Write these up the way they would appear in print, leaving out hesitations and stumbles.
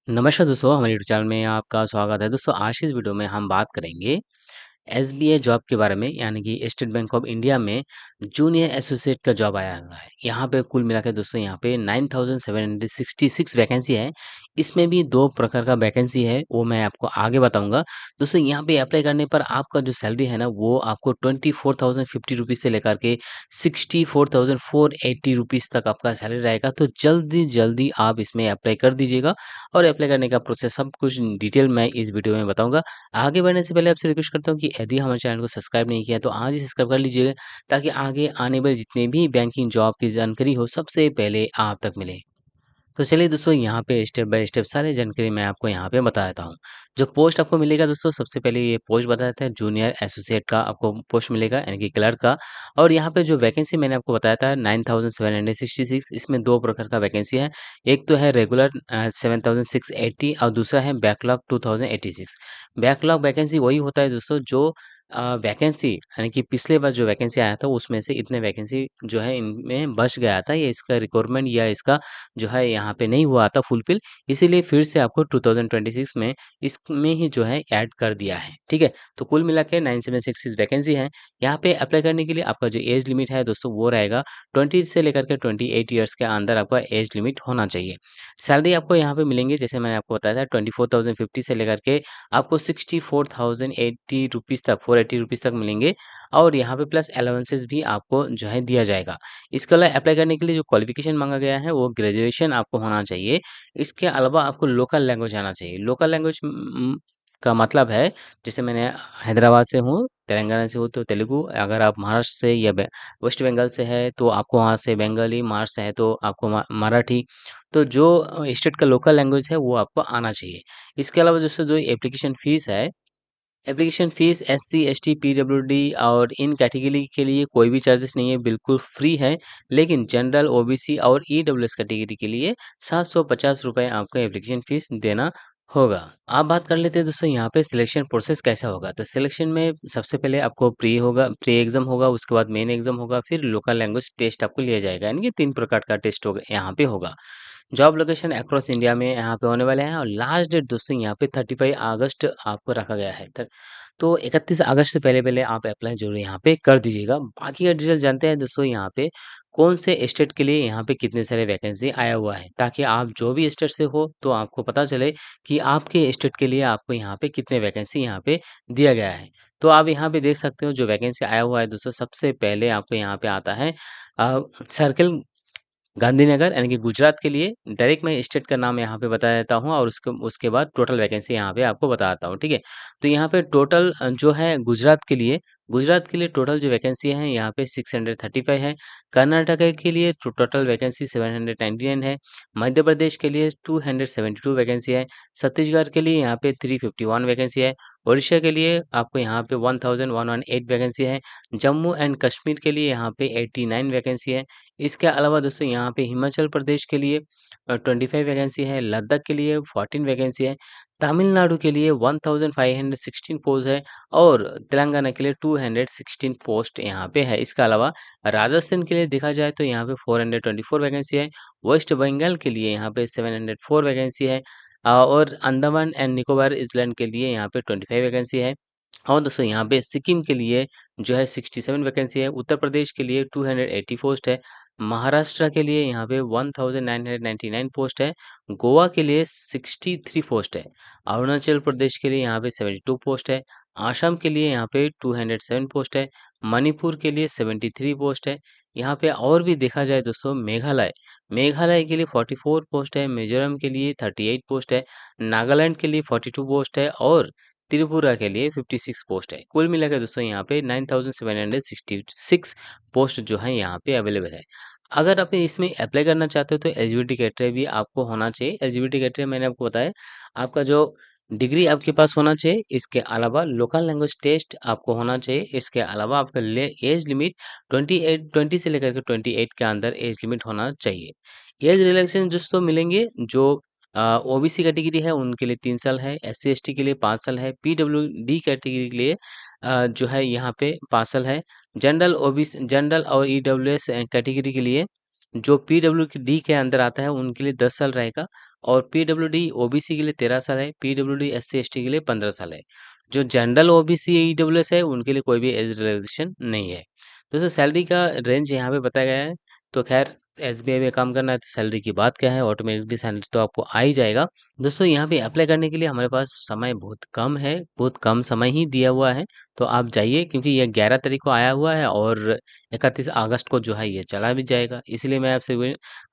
नमस्कार दोस्तों, हमारे यूट्यूब चैनल में आपका स्वागत है। दोस्तों, आज की इस वीडियो में हम बात करेंगे एसबीआई जॉब के बारे में, यानी कि स्टेट बैंक ऑफ इंडिया में जूनियर एसोसिएट का जॉब आया हुआ है। यहाँ पे कुल मिला के दोस्तों यहाँ पे 9766 वैकेंसी है। इसमें भी 2 प्रकार का वैकेंसी है, वो मैं आपको आगे बताऊँगा। दोस्तों, यहाँ पे अप्लाई करने पर आपका जो सैलरी है ना, वो आपको 24,050 रुपीज़ से लेकर के 64,480 रुपीज़ तक आपका सैलरी रहेगा। तो जल्दी-जल्दी आप इसमें अप्लाई कर दीजिएगा और अप्लाई करने का प्रोसेस सब कुछ डिटेल मैं इस वीडियो में बताऊँगा। आगे बढ़ने से पहले आपसे रिक्वेस्ट करता हूँ कि यदि हमारे चैनल को सब्सक्राइब नहीं किया है तो आज ही सब्सक्राइब कर लीजिएगा, ताकि आगे आने वाले जितने भी बैंकिंग जॉब की जानकारी हो सबसे पहले आप तक मिले। तो चलिए दोस्तों, यहाँ पे स्टेप बाय स्टेप सारी जानकारी मैं आपको यहाँ पे बता देता हूँ। जो पोस्ट आपको मिलेगा दोस्तों, सबसे पहले ये पोस्ट बता देते हैं, जूनियर एसोसिएट का आपको पोस्ट मिलेगा, यानी कि क्लर्क का। और यहाँ पे जो वैकेंसी मैंने आपको बताया था 9766, इसमें 2 प्रकार का वैकेंसी है। एक तो है रेगुलर 7680 और दूसरा है बैकलॉग 2086। बैकलॉग वैकेंसी वही होता है दोस्तों जो वैकेंसी, यानी कि पिछले बार जो वैकेंसी आया था उसमें से इतने वैकेंसी जो है इनमें बच गया था, या इसका रिक्वायरमेंट या इसका जो है यहाँ पे नहीं हुआ था फुलफिल, इसीलिए फिर से आपको 2026 में इसमें ही जो है ऐड कर दिया है, ठीक है? तो कुल मिला के 9766 वैकेंसी है। यहाँ पे अप्लाई करने के लिए आपका जो एज लिमिट है दोस्तों, वो रहेगा 20 से लेकर के 28 ईयर्स के अंदर आपका एज लिमिट होना चाहिए। सैलरी आपको यहाँ पे मिलेंगे, जैसे मैंने आपको बताया था, 24,050 से लेकर के आपको 64,080 रुपीज़ तक, 480 रुपीज़ तक मिलेंगे। और यहाँ पे प्लस अलाउंसेस भी आपको जो है दिया जाएगा। इसके अलावा अप्लाई करने के लिए जो क्वालिफ़िकेशन माँगा गया है, वो ग्रेजुएशन आपको होना चाहिए। इसके अलावा आपको लोकल लैंग्वेज आना चाहिए। लोकल लैंग्वेज का मतलब है, जैसे मैंने हैदराबाद से हूँ, तेलंगाना से हूँ तो तेलुगु, अगर आप महाराष्ट्र से या वेस्ट बंगाल से है तो आपको वहाँ से बंगाली, महाराष्ट्र से है तो आपको मराठी। तो जो स्टेट का लोकल लैंग्वेज है वो आपको आना चाहिए। इसके अलावा दोस्तों, जो एप्लीकेशन फ़ीस है, application fees SC, ST, PWD और इन कैटेगरी के लिए कोई भी चार्जेस नहीं है, बिल्कुल फ्री है। लेकिन जनरल, ओबीसी और ईडब्ल्यूएस कैटेगरी के लिए ₹750 आपको एप्लीकेशन फ़ीस देना होगा। अब बात कर लेते हैं दोस्तों, यहाँ पे सिलेक्शन प्रोसेस कैसा होगा। तो सिलेक्शन में सबसे पहले आपको प्री एग्ज़ाम होगा, उसके बाद मेन एग्ज़ाम होगा, फिर लोकल लैंग्वेज टेस्ट आपको लिया जाएगा, यानी कि 3 प्रकार का टेस्ट होगा यहाँ पे होगा। जॉब लोकेशन अक्रॉस इंडिया में यहाँ पे होने वाले हैं, और लास्ट डेट दोस्तों यहाँ पे 35 अगस्त आपको रखा गया है। तो 31 अगस्त से पहले-पहले आप अप्लाई ज़रूर यहाँ पे कर दीजिएगा। बाकी का डिटेल जानते हैं दोस्तों, यहाँ पे कौन से स्टेट के लिए यहाँ पे कितने सारे वैकेंसी आया हुआ है, ताकि आप जो भी स्टेट से हो तो आपको पता चले कि आपके स्टेट के लिए आपको यहाँ पे कितने वैकेंसी यहाँ पे दिया गया है। तो आप यहाँ पे देख सकते हो जो वैकेंसी आया हुआ है दोस्तों, सबसे पहले आपको यहाँ पे आता है सर्किल गांधीनगर, यानी कि गुजरात के लिए। डायरेक्ट मैं स्टेट का नाम यहाँ पे बता देता हूँ और उसके उसके बाद टोटल वैकेंसी यहाँ पे आपको बताता हूँ, ठीक है? तो यहाँ पे टोटल जो है गुजरात के लिए टोटल जो वैकेंसी है यहाँ पे 635 है। कर्नाटक के लिए टोटल वैकेंसी 799 है। मध्य प्रदेश के लिए 272 वैकेंसी है। छत्तीसगढ़ के लिए यहाँ पे 351 वैकेंसी है। उड़ीसा के लिए आपको यहाँ पे 1118 वैकेंसी है। जम्मू एंड कश्मीर के लिए यहाँ पे 89 वैकेंसी है। इसके अलावा दोस्तों यहाँ पे हिमाचल प्रदेश के लिए 25 वैकेंसी है, लद्दाख के लिए 14 वैकेंसी है, तमिलनाडु के लिए 1516 पोस्ट है, और तेलंगाना के लिए 216 पोस्ट यहाँ पे है। इसके अलावा राजस्थान के लिए देखा जाए तो यहाँ पे 424 वैकेंसी है, वेस्ट बंगाल के लिए यहाँ पे 704 वैकेंसी है, और अंडमान एंड निकोबार आइलैंड के लिए यहाँ पे 25 वैकेंसी है। और दोस्तों यहाँ पे सिक्किम के लिए जो है 67 वैकेंसी है, उत्तर प्रदेश के लिए 280 पोस्ट है, महाराष्ट्र के लिए यहाँ पे 1999 पोस्ट है, गोवा के लिए 63 पोस्ट है, अरुणाचल प्रदेश के लिए यहाँ पे 72 पोस्ट है, आसाम के लिए यहाँ पे 207 पोस्ट है, मणिपुर के लिए 73 पोस्ट है। यहाँ पे और भी देखा जाए दोस्तों, मेघालय के लिए 44 पोस्ट है, मिजोरम के लिए 38 पोस्ट है, नागालैंड के लिए 42 पोस्ट है, और त्रिपुरा के लिए 56 पोस्ट है। कुल मिलाकर दोस्तों यहाँ पे 9766 पोस्ट जो है यहाँ पे अवेलेबल है। अगर आप इसमें अप्लाई करना चाहते हो तो एलिजिबिलिटी क्राइटेरिया भी आपको होना चाहिए। एलिजिबिलिटी क्राइटेरिया मैंने आपको बताया, आपका जो डिग्री आपके पास होना चाहिए, इसके अलावा लोकल लैंग्वेज टेस्ट आपको होना चाहिए, इसके अलावा आपका एज लिमिट 20 से लेकर के 28 के अंदर एज लिमिट होना चाहिए। एज रिलैक्सेशन दोस्तों मिलेंगे, जो ओबीसी कैटेगरी है उनके लिए 3 साल है, एससी एसटी के लिए 5 साल है, पीडब्ल्यूडी कैटेगरी के लिए जो है यहाँ पे 5 साल है। जनरल और ईडब्ल्यूएस कैटेगरी के लिए, जो पीडब्ल्यूडी के अंदर आता है उनके लिए 10 साल रहेगा, और पीडब्ल्यूडी ओबीसी के लिए 13 साल है, पीडब्ल्यूडी एससी एसटी के लिए 15 साल है। जो जनरल ओबीसी ईडब्ल्यूएस है उनके लिए कोई भी एज रिलैक्सेशन नहीं है। दोस्तों सैलरी का रेंज यहाँ पे बताया गया है। तो खैर एसबीआई में काम करना है तो सैलरी की बात क्या है, ऑटोमेटिकली सैलरी तो आपको आ ही जाएगा। दोस्तों यहाँ पे अप्लाई करने के लिए हमारे पास समय बहुत कम है, बहुत कम समय ही दिया हुआ है। तो आप जाइए क्योंकि ये 11 तारीख को आया हुआ है और 31 अगस्त को जो है ये चला भी जाएगा। इसलिए मैं आपसे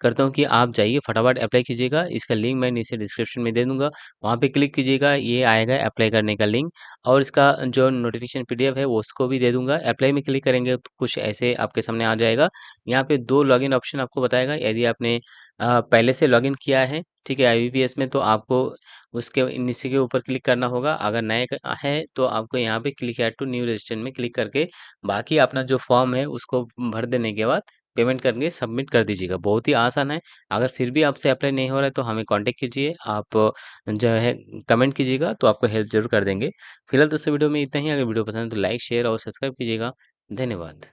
करता हूँ कि आप जाइए फटाफट अप्लाई कीजिएगा। इसका लिंक मैं नीचे डिस्क्रिप्शन में दे दूँगा, वहाँ पे क्लिक कीजिएगा, ये आएगा अप्लाई करने का लिंक और इसका जो नोटिफिकेशन पीडीएफ है वो उसको भी दे दूँगा। अप्लाई में क्लिक करेंगे तो कुछ ऐसे आपके सामने आ जाएगा। यहाँ पे 2 लॉगिन ऑप्शन आपको बताएगा, यदि आपने पहले से लॉगिन किया है, ठीक है, आईबीपीएस में तो आपको उसके नीचे के ऊपर क्लिक करना होगा। अगर नए है तो आपको यहाँ पे click add to new registration में क्लिक करके बाकी अपना जो फॉर्म है उसको भर देने के बाद पेमेंट करके सबमिट कर दीजिएगा। बहुत ही आसान है। अगर फिर भी आपसे अप्लाई नहीं हो रहा है तो हमें कांटेक्ट कीजिए। आप जो है कमेंट कीजिएगा तो आपको हेल्प ज़रूर कर देंगे। फिलहाल दोस्तों वीडियो में इतना ही। अगर वीडियो पसंद है तो लाइक, शेयर और सब्सक्राइब कीजिएगा। धन्यवाद।